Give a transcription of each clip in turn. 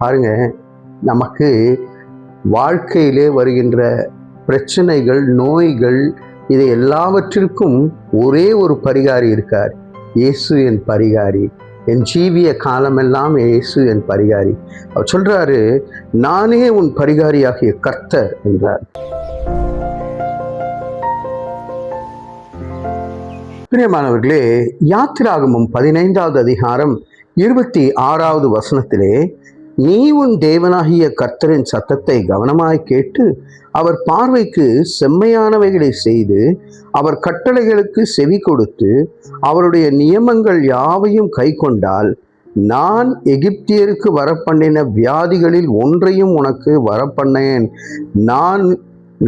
பாருங்க, நமக்கு வாழ்க்கையிலே வருகின்ற பிரச்சனைகள், நோய்கள், இது எல்லாவற்றிற்கும் ஒரே ஒரு பரிகாரி இருக்கார். இயேசு என் பரிகாரி, என் ஜீவிய காலமெல்லாம் இயேசு என் பரிகாரி. அவர் சொல்றாரு, நானே உன் பரிகாரியாகிய கர்த்தர் என்றார். பிரியமானவர்களே, யாத்திராகமம் 15வது அதிகாரம் 26வது வசனத்திலே, நீ உன் தேவனாகிய கர்த்தரின் சத்தத்தை கவனமாய் கேட்டு அவர் பார்வைக்கு செம்மையானவைகளை செய்து அவர் கட்டளைகளுக்கு செவி கொடுத்து அவருடைய நியமங்கள் யாவையும் கை கொண்டால், நான் எகிப்தியருக்கு வரப்பண்ணின வியாதிகளில் ஒன்றையும் உனக்கு வரப்பண்ணேன்.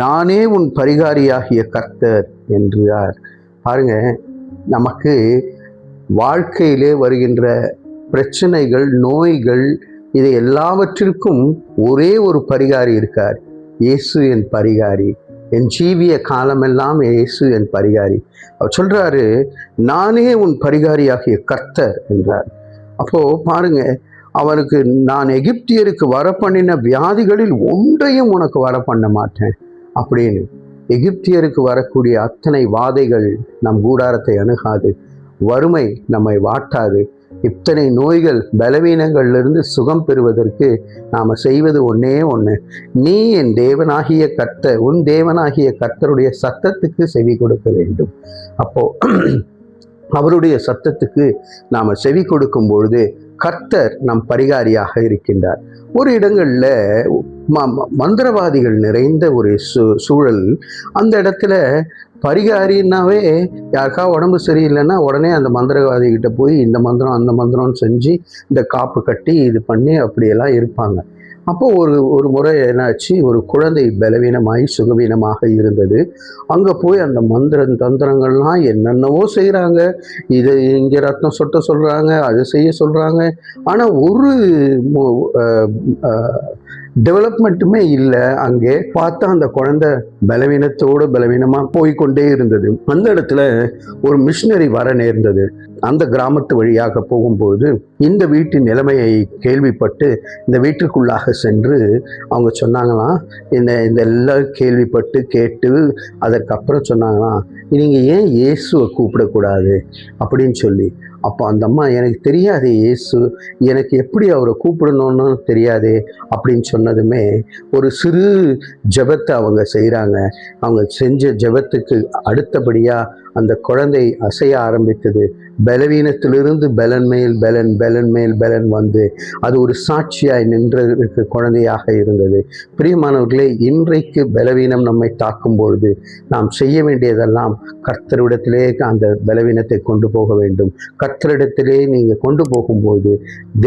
நானே உன் பரிகாரியாகிய கர்த்தர் என்றார். பாருங்க, நமக்கு வாழ்க்கையிலே வருகின்ற பிரச்சனைகள், நோய்கள், இது எல்லாவற்றிற்கும் ஒரே ஒரு பரிகாரி இருக்கார். இயேசு என் பரிகாரி, என் ஜீவிய காலமெல்லாம் இயேசு என் பரிகாரி. அவர் சொல்றாரு, நானே உன் பரிகாரியாகிய கர்த்தர் என்றார். அப்போ பாருங்க, அவருக்கு நான் எகிப்தியருக்கு வரப்பண்ணின வியாதிகளில் ஒன்றையும் உனக்கு வர பண்ண மாட்டேன் அப்படின்னு. எகிப்தியருக்கு வரக்கூடிய அத்தனை வாதைகள் நம் கூடாரத்தை அணுகாது. வறுமை நம்மை வாட்டாது. இத்தனை நோய்கள், பலவீனங்கள்லிருந்து சுகம் பெறுவதற்கு நாம் செய்வது ஒன்னே ஒன்று, நீ என் தேவனாகிய கர்த்தர், உன் தேவனாகிய கர்த்தருடைய சத்தத்துக்கு செவி கொடுக்க வேண்டும். அப்போ அவருடைய சத்தத்துக்கு நாம் செவி கொடுக்கும் பொழுது கர்த்தர் நம் பரிகாரியாக இருக்கின்றார். ஒரு இடங்கள்ல மந்திரவாதிகள் நிறைந்த ஒரு சூழல். அந்த இடத்துல பரிகாரின்னாவே யாருக்கா உடம்பு சரியில்லைன்னா உடனே அந்த மந்திரவாதி கிட்ட போய் இந்த மந்திரம் அந்த மந்திரம்னு செஞ்சு இந்த காப்பு கட்டி இது பண்ணி அப்படியெல்லாம் இருப்பாங்க. அப்போ ஒரு முறை என்னாச்சு, ஒரு குழந்தை பலவீனமாய் சுகவீனமாக இருந்தது. அங்கே போய் அந்த தந்திரங்கள்லாம் என்னென்னவோ செய்கிறாங்க. இது இங்கே ரத்னம் சொட்ட சொல்கிறாங்க, அது செய்ய சொல்கிறாங்க. ஆனால் ஒரு டெவலப்மெண்ட்டுமே இல்லை. அங்கே பார்த்தா அந்த குழந்தை பலவீனமாக போய்கொண்டே இருந்தது. அந்த இடத்துல ஒரு மிஷினரி வர நேர்ந்தது. அந்த கிராமத்து வழியாக போகும்போது இந்த வீட்டின் நிலைமையை கேள்விப்பட்டு இந்த வீட்டுக்குள்ளாக சென்று அவங்க சொன்னாங்களாம், இந்த எல்லாம் கேள்விப்பட்டு கேட்டு அதற்கப்புறம் சொன்னாங்களாம், நீங்கள் ஏன் இயேசுவை கூப்பிடக்கூடாது அப்படின்னு சொல்லி. அப்போ அந்த அம்மா, எனக்கு தெரியாது இயேசு, எனக்கு எப்படி அவரை கூப்பிடணும்னு தெரியாது அப்படின்னு சொன்னதுமே ஒரு சிறு ஜெபத்தை அவங்க செய்கிறாங்க. அவங்க செஞ்ச ஜெபத்துக்கு அடுத்தபடியாக அந்த குழந்தை அசைய ஆரம்பித்தது. பலவீனத்திலிருந்து பலன் மேல் பலன், பலன் மேல் பலன் வந்து அது ஒரு சாட்சியாய் நின்றதுக்கு குழந்தையாக இருந்தது. பிரியமானவர்களே, இன்றைக்கு பலவீனம் நம்மை தாக்கும் பொழுது நாம் செய்ய வேண்டியதெல்லாம் கர்த்தரிடத்திலே அந்த பலவீனத்தை கொண்டு போக வேண்டும். கர்த்தரிடத்திலே நீங்கள் கொண்டு போகும்போது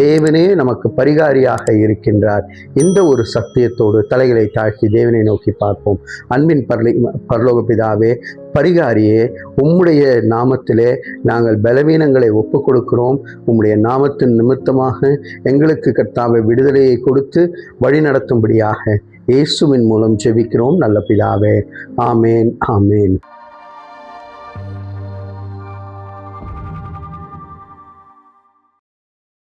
தேவனே நமக்கு பரிகாரியாக இருக்கின்றார். இந்த ஒரு சத்தியத்தோடு தலைகளை தாழ்த்தி தேவனை நோக்கி பார்ப்போம். அன்பின் பரலோக பிதாவே, பரிகாரியே, உம்முடைய நாமத்திலே நாங்கள் பலவீனங்களை ஒப்புக் கொடுக்கிறோம். உம்முடைய நாமத்தின் நிமித்தமாக எங்களுக்கு கர்த்தாவை விடுதலையை கொடுத்து வழி நடத்தும்படியாக இயேசுவின் மூலம் ஜெபிக்கிறோம் நல்ல பிதாவே. ஆமேன், ஆமேன்.